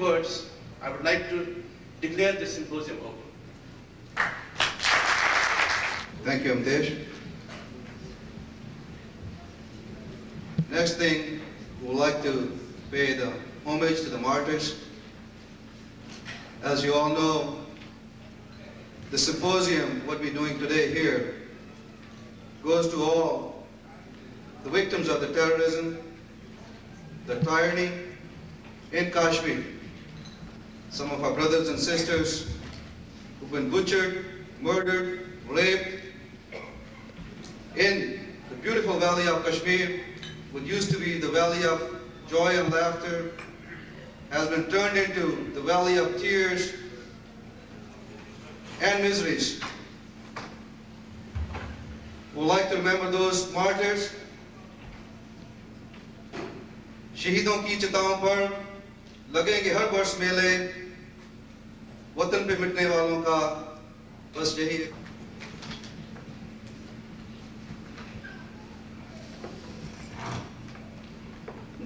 words, I would like to declare this symposium open. Thank you, Amtesh. Next thing, we would like to pay the homage to the martyrs. As you all know, the symposium, what we're doing today here, goes to all the victims of the terrorism, the tyranny in Kashmir. Some of our brothers and sisters who've been butchered, murdered, raped in the beautiful valley of Kashmir, what used to be the valley of joy and laughter, has been turned into the valley of tears and miseries. We would like to remember those martyrs. शहीदों की चिताओं पर लगेंगे हर वर्ष मेले, वतन पे मिटने वालों का बस यही है.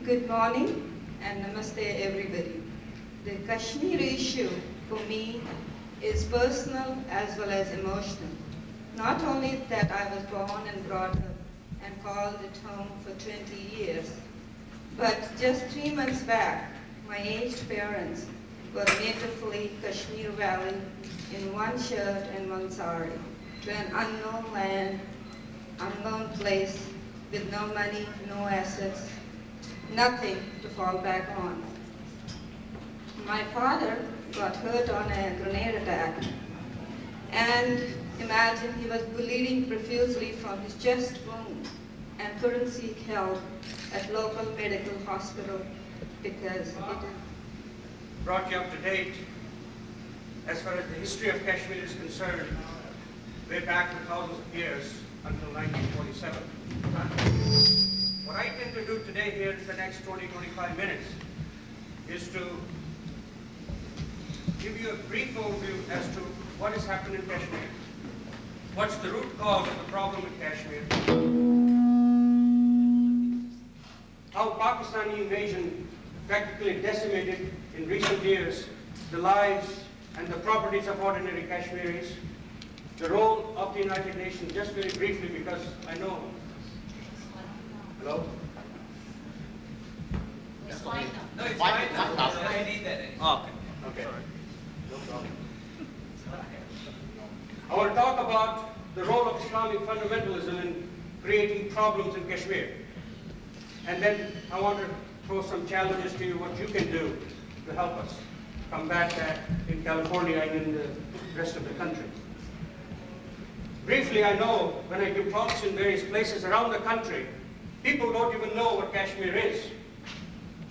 Good morning and namaste everybody. The Kashmir issue for me is personal as well as emotional. Not only that I was born and brought up and called it home for 20 years, but just 3 months back, my aged parents were made to flee Kashmir Valley in one shirt and one sari to an unknown land, unknown place, with no money, no assets, nothing to fall back on. My father got hurt on a grenade attack, and imagine he was bleeding profusely from his chest wound and couldn't seek help at local medical hospital because it brought you up to date as far as the history of Kashmir is concerned, way back for thousands of years until 1947. What I intend to do today here in the next 20-25 minutes is to give you a brief overview as to what has happened in Kashmir, what's the root cause of the problem in Kashmir, how Pakistani invasion practically decimated in recent years the lives and the properties of ordinary Kashmiris, the role of the United Nations, just very briefly because I know. Hello? It's fine now. No, it's fine now. I need that. Okay. Okay. No problem. I want to talk about the role of Islamic fundamentalism in creating problems in Kashmir. And then I want to throw some challenges to you, what you can do to help us combat that in California and in the rest of the country. Briefly, I know when I give talks in various places around the country, people don't even know what Kashmir is.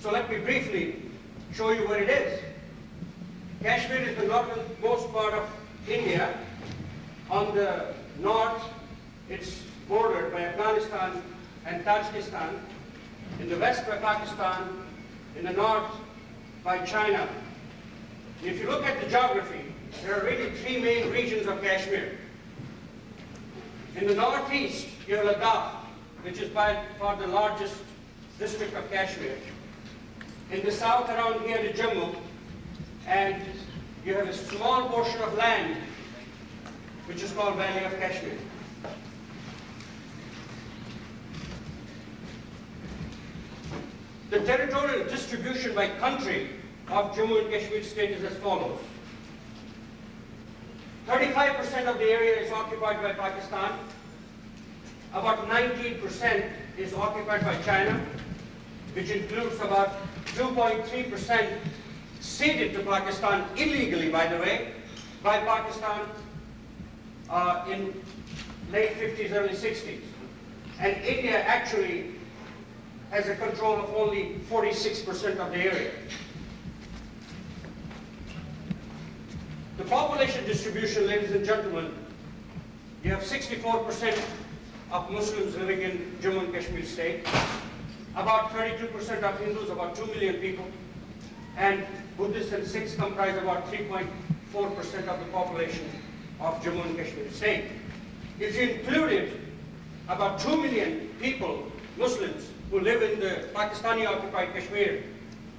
So let me briefly show you what it is. Kashmir is the northernmost part of India. On the north, it's bordered by Afghanistan and Tajikistan. In the west by Pakistan, in the north by China. If you look at the geography, there are really 3 main regions of Kashmir. In the northeast, you have Ladakh, which is by far the largest district of Kashmir. In the south around here is Jammu, and you have a small portion of land, which is called Valley of Kashmir. The territorial distribution by country of Jammu and Kashmir state is as follows. 35% of the area is occupied by Pakistan. About 19% is occupied by China, which includes about 2.3% ceded to Pakistan illegally, by the way, by Pakistan in late 50s, early 60s. And India actually has a control of only 46% of the area. The population distribution, ladies and gentlemen, you have 64% of Muslims living in Jammu and Kashmir state, about 32% of Hindus, about 2 million people, and Buddhists and Sikhs comprise about 3.4% of the population of Jammu and Kashmir state. If you included about 2 million people, Muslims, who live in the Pakistani-occupied Kashmir,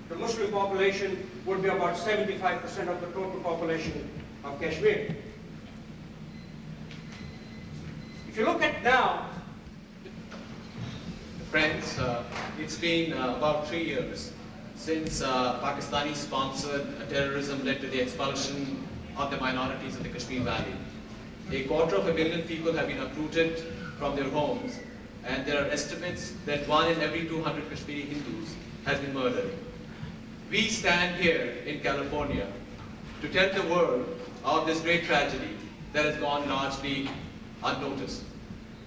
the Muslim population would be about 75% of the total population of Kashmir. If you look at now, friends, it's been about 3 years since Pakistani-sponsored terrorism led to the expulsion of the minorities of the Kashmir Valley. 250,000 people have been uprooted from their homes, and there are estimates that 1 in every 200 Kashmiri Hindus has been murdered. We stand here in California to tell the world of this great tragedy that has gone largely unnoticed.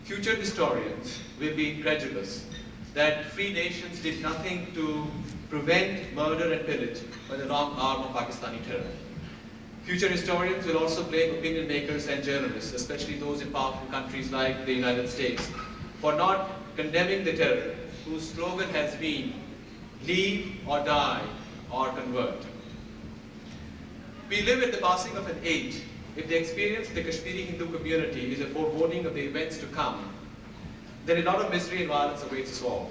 Future historians will be incredulous that free nations did nothing to prevent murder and pillage by the long arm of Pakistani terror. Future historians will also blame opinion makers and journalists, especially those in powerful countries like the United States, for not condemning the terror, whose slogan has been, leave or die or convert. We live at the passing of an age. If the experience of the Kashmiri Hindu community is a foreboding of the events to come, then a lot of misery and violence awaits us all.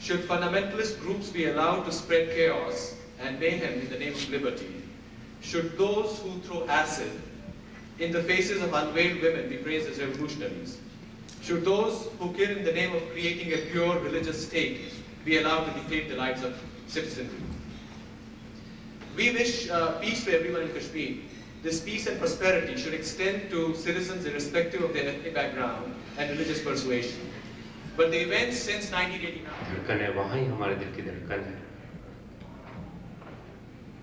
Should fundamentalist groups be allowed to spread chaos and mayhem in the name of liberty? Should those who throw acid in the faces of unveiled women be praised as revolutionaries? Should those who kill in the name of creating a pure religious state be allowed to dictate the lives of citizenry? We wish peace for everyone in Kashmir. This peace and prosperity should extend to citizens irrespective of their ethnic background and religious persuasion. But the events since 1989... धड़कन है, वहाँ ही हमारे दिल की धड़कन है।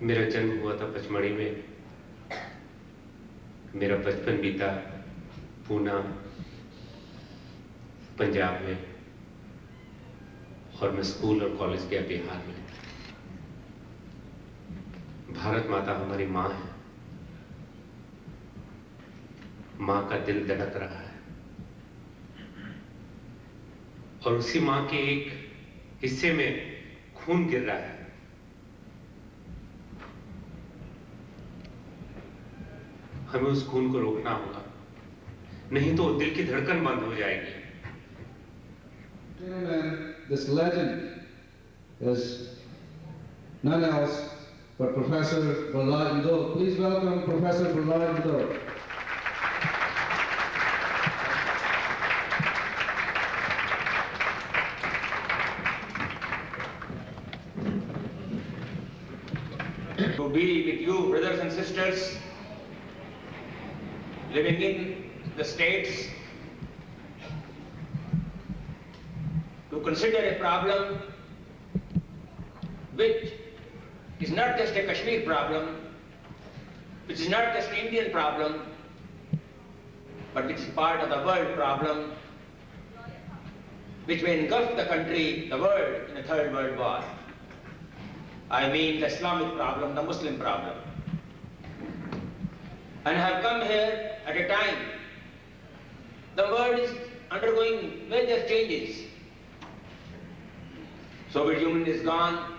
मेरा जन्म हुआ था पचमढ़ी में, मेरा बचपन बीता पूना पंजाब में, और मैं स्कूल और कॉलेज गया बिहार में। भारत माता हमारी माँ है, माँ का दिल धड़क रहा है, और उसी माँ के एक हिस्से में खून गिर रहा है। हमें उस खून को रोकना होगा, नहीं तो दिल की धड़कन बंद हो जाएगी। This legend is none else but Professor Prahlad Yadav. Please welcome Professor Prahlad Yadav. To be with you, brothers and sisters, living in the states, to consider a problem which is not just a Kashmir problem, which is not just an Indian problem, but which is part of the world problem, which may engulf the country, the world, in a third world war. I mean the Islamic problem, the Muslim problem. And I have come here at a time the world is undergoing major changes. Soviet Union is gone.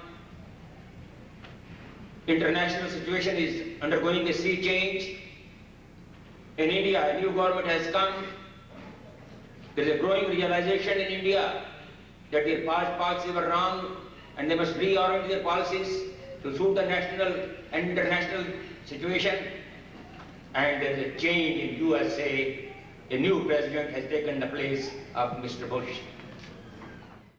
International situation is undergoing a sea change. In India, a new government has come. There is a growing realization in India that their past policies were wrong and they must reorient their policies to suit the national and international situation. And there is a change in USA. A new president has taken the place of Mr. Bush.